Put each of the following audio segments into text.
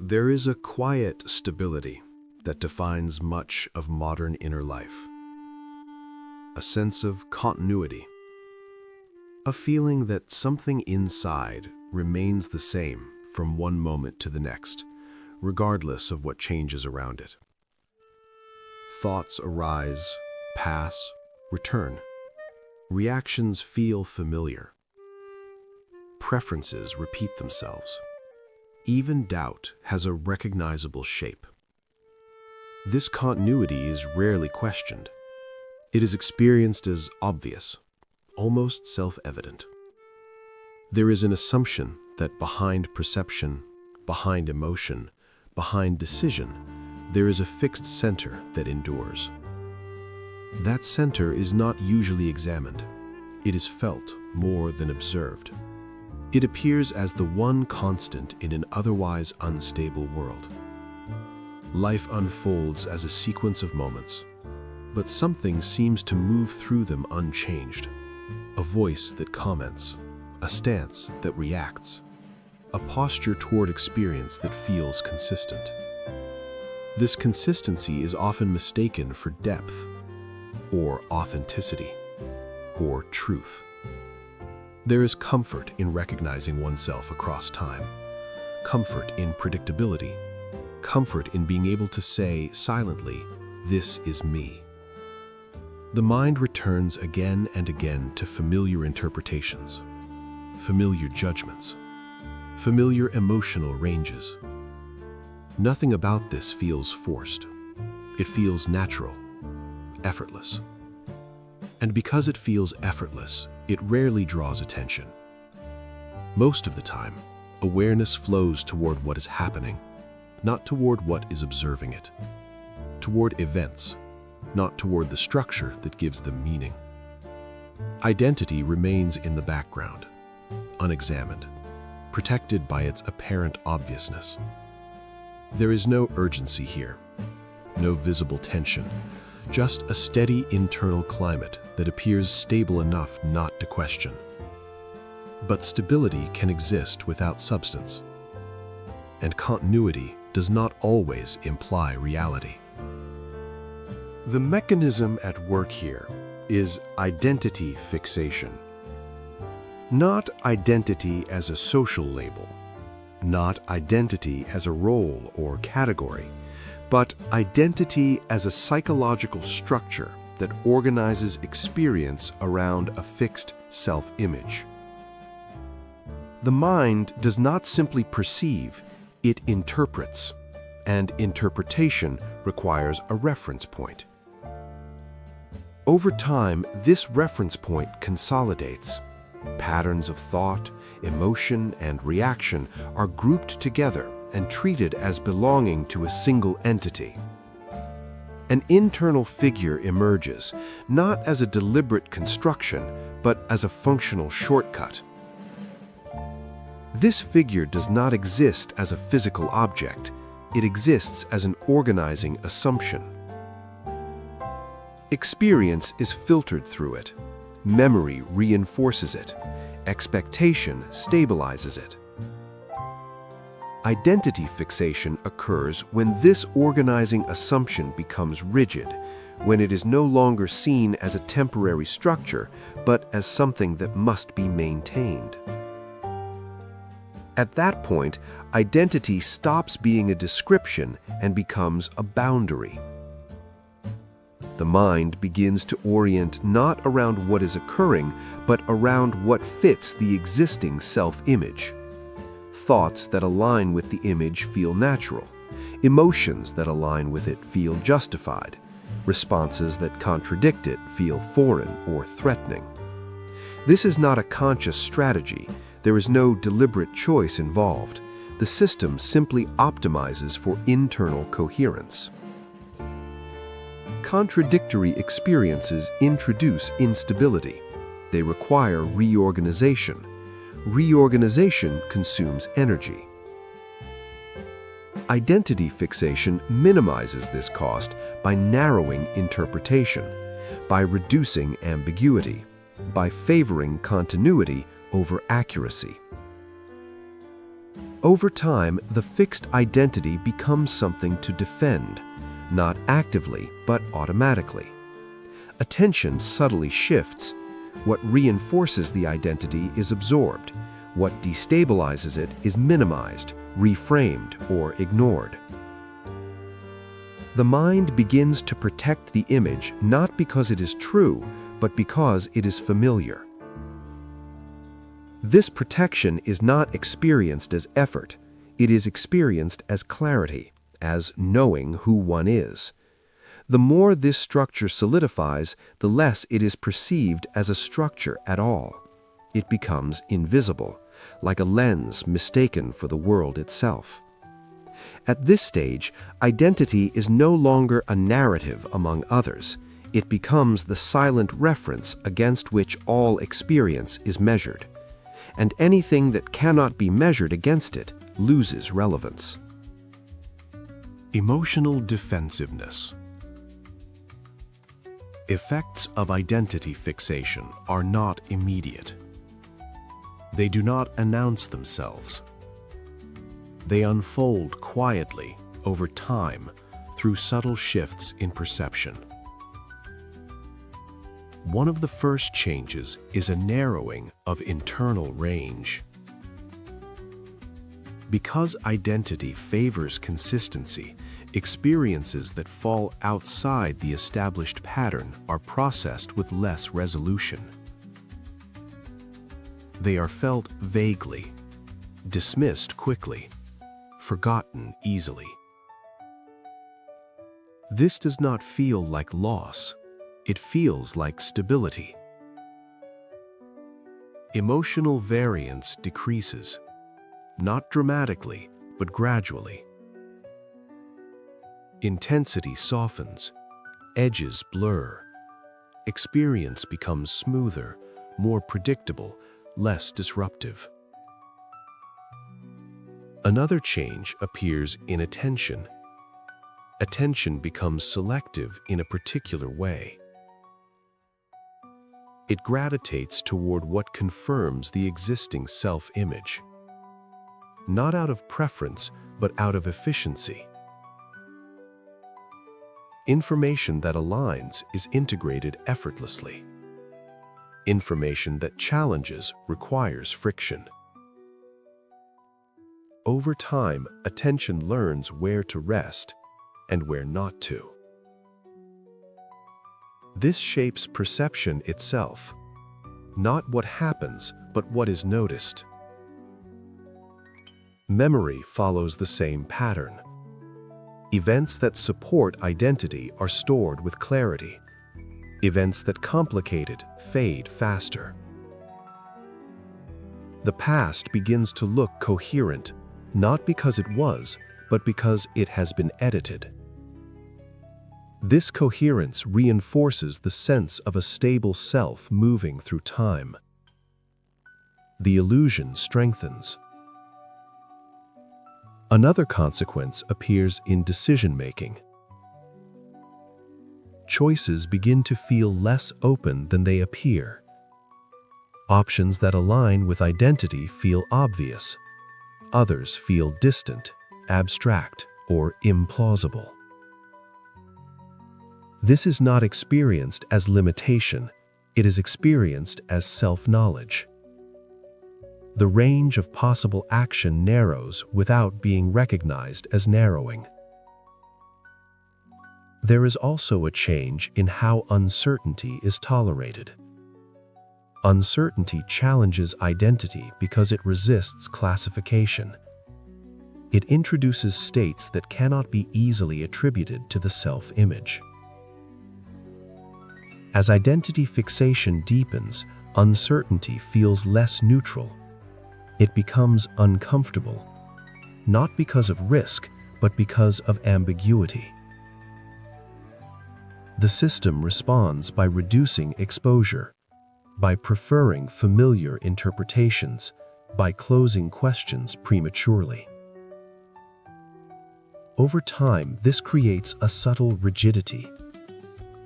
There is a quiet stability that defines much of modern inner life. A sense of continuity. A feeling that something inside remains the same from one moment to the next, regardless of what changes around it. Thoughts arise, pass, return. Reactions feel familiar. Preferences repeat themselves. Even doubt has a recognizable shape. This continuity is rarely questioned. It is experienced as obvious, almost self-evident. There is an assumption that behind perception, behind emotion, behind decision, there is a fixed center that endures. That center is not usually examined. It is felt more than observed. It appears as the one constant in an otherwise unstable world. Life unfolds as a sequence of moments, but something seems to move through them unchanged. A voice that comments, a stance that reacts, a posture toward experience that feels consistent. This consistency is often mistaken for depth, or authenticity, or truth. There is comfort in recognizing oneself across time, comfort in predictability, comfort in being able to say silently, "This is me." The mind returns again and again to familiar interpretations, familiar judgments, familiar emotional ranges. Nothing about this feels forced. It feels natural, effortless. And because it feels effortless, it rarely draws attention. Most of the time, awareness flows toward what is happening, not toward what is observing it. Toward events, not toward the structure that gives them meaning. Identity remains in the background, unexamined, protected by its apparent obviousness. There is no urgency here, no visible tension, just a steady internal climate that appears stable enough not to question. But stability can exist without substance, and continuity does not always imply reality. The mechanism at work here is identity fixation. Not identity as a social label, not identity as a role or category, but identity as a psychological structure that organizes experience around a fixed self-image. The mind does not simply perceive, it interprets, and interpretation requires a reference point. Over time, this reference point consolidates. Patterns of thought, emotion, and reaction are grouped together and treated as belonging to a single entity. An internal figure emerges, not as a deliberate construction, but as a functional shortcut. This figure does not exist as a physical object. It exists as an organizing assumption. Experience is filtered through it. Memory reinforces it. Expectation stabilizes it. Identity fixation occurs when this organizing assumption becomes rigid, when it is no longer seen as a temporary structure, but as something that must be maintained. At that point, identity stops being a description and becomes a boundary. The mind begins to orient not around what is occurring, but around what fits the existing self-image. Thoughts that align with the image feel natural. Emotions that align with it feel justified. Responses that contradict it feel foreign or threatening. This is not a conscious strategy. There is no deliberate choice involved. The system simply optimizes for internal coherence. Contradictory experiences introduce instability. They require reorganization. Reorganization consumes energy. Identity fixation minimizes this cost by narrowing interpretation, by reducing ambiguity, by favoring continuity over accuracy. Over time, the fixed identity becomes something to defend, not actively, but automatically. Attention subtly shifts. What reinforces the identity is absorbed. What destabilizes it is minimized, reframed, or ignored. The mind begins to protect the image not because it is true, but because it is familiar. This protection is not experienced as effort. It is experienced as clarity, as knowing who one is. The more this structure solidifies, the less it is perceived as a structure at all. It becomes invisible, like a lens mistaken for the world itself. At this stage, identity is no longer a narrative among others. It becomes the silent reference against which all experience is measured. And anything that cannot be measured against it loses relevance. Emotional defensiveness. Effects of identity fixation are not immediate. They do not announce themselves. They unfold quietly over time through subtle shifts in perception. One of the first changes is a narrowing of internal range. Because identity favors consistency, experiences that fall outside the established pattern are processed with less resolution. They are felt vaguely, dismissed quickly, forgotten easily. This does not feel like loss. It feels like stability. Emotional variance decreases, not dramatically, but gradually. Intensity softens, edges blur. Experience becomes smoother, more predictable, less disruptive. Another change appears in attention. Attention becomes selective in a particular way. It gravitates toward what confirms the existing self-image. Not out of preference, but out of efficiency. Information that aligns is integrated effortlessly. Information that challenges requires friction. Over time, attention learns where to rest and where not to. This shapes perception itself, not what happens, but what is noticed. Memory follows the same pattern. Events that support identity are stored with clarity. Events that complicate it fade faster. The past begins to look coherent, not because it was, but because it has been edited. This coherence reinforces the sense of a stable self moving through time. The illusion strengthens. Another consequence appears in decision-making. Choices begin to feel less open than they appear. Options that align with identity feel obvious. Others feel distant, abstract, or implausible. This is not experienced as limitation. It is experienced as self-knowledge. The range of possible action narrows without being recognized as narrowing. There is also a change in how uncertainty is tolerated. Uncertainty challenges identity because it resists classification. It introduces states that cannot be easily attributed to the self-image. As identity fixation deepens, uncertainty feels less neutral. It becomes uncomfortable, not because of risk, but because of ambiguity. The system responds by reducing exposure, by preferring familiar interpretations, by closing questions prematurely. Over time, this creates a subtle rigidity,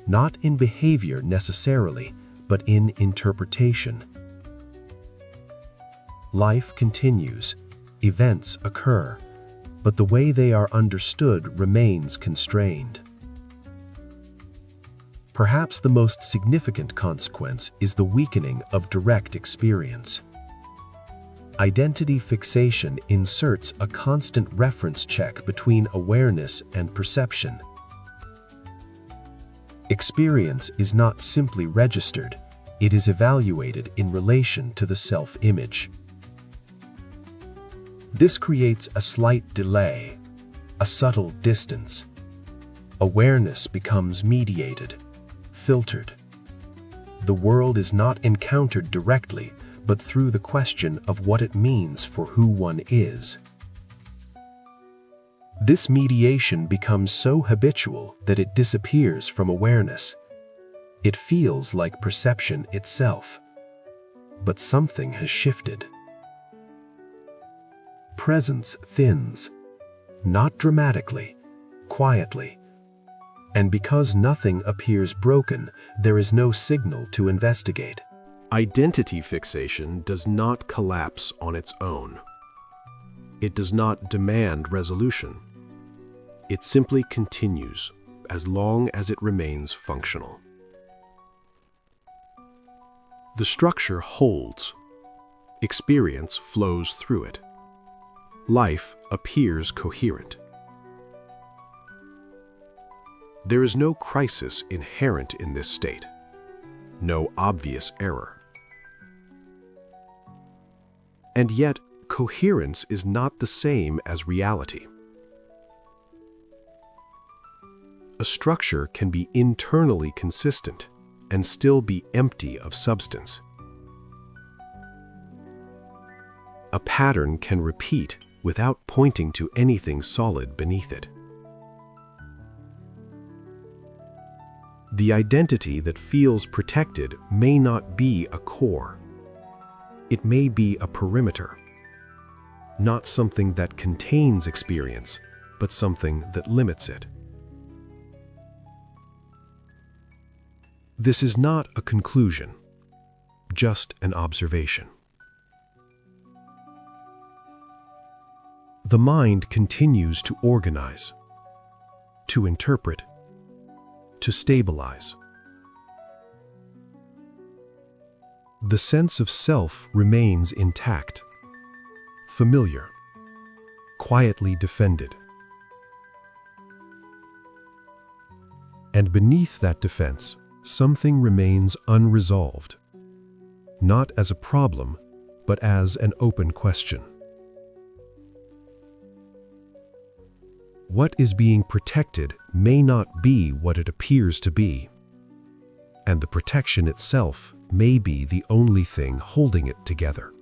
not in behavior necessarily, but in interpretation. Life continues, events occur, but the way they are understood remains constrained. Perhaps the most significant consequence is the weakening of direct experience. Identity fixation inserts a constant reference check between awareness and perception. Experience is not simply registered, it is evaluated in relation to the self-image. This creates a slight delay, a subtle distance. Awareness becomes mediated, filtered. The world is not encountered directly, but through the question of what it means for who one is. This mediation becomes so habitual that it disappears from awareness. It feels like perception itself. But something has shifted. Presence thins, not dramatically, quietly. And because nothing appears broken, there is no signal to investigate. Identity fixation does not collapse on its own. It does not demand resolution. It simply continues as long as it remains functional. The structure holds. Experience flows through it. Life appears coherent. There is no crisis inherent in this state, no obvious error. And yet, coherence is not the same as reality. A structure can be internally consistent and still be empty of substance. A pattern can repeat without pointing to anything solid beneath it. The identity that feels protected may not be a core. It may be a perimeter, not something that contains experience, but something that limits it. This is not a conclusion, just an observation. The mind continues to organize, to interpret, to stabilize. The sense of self remains intact, familiar, quietly defended. And beneath that defense, something remains unresolved, not as a problem, but as an open question. What is being protected may not be what it appears to be, and the protection itself may be the only thing holding it together.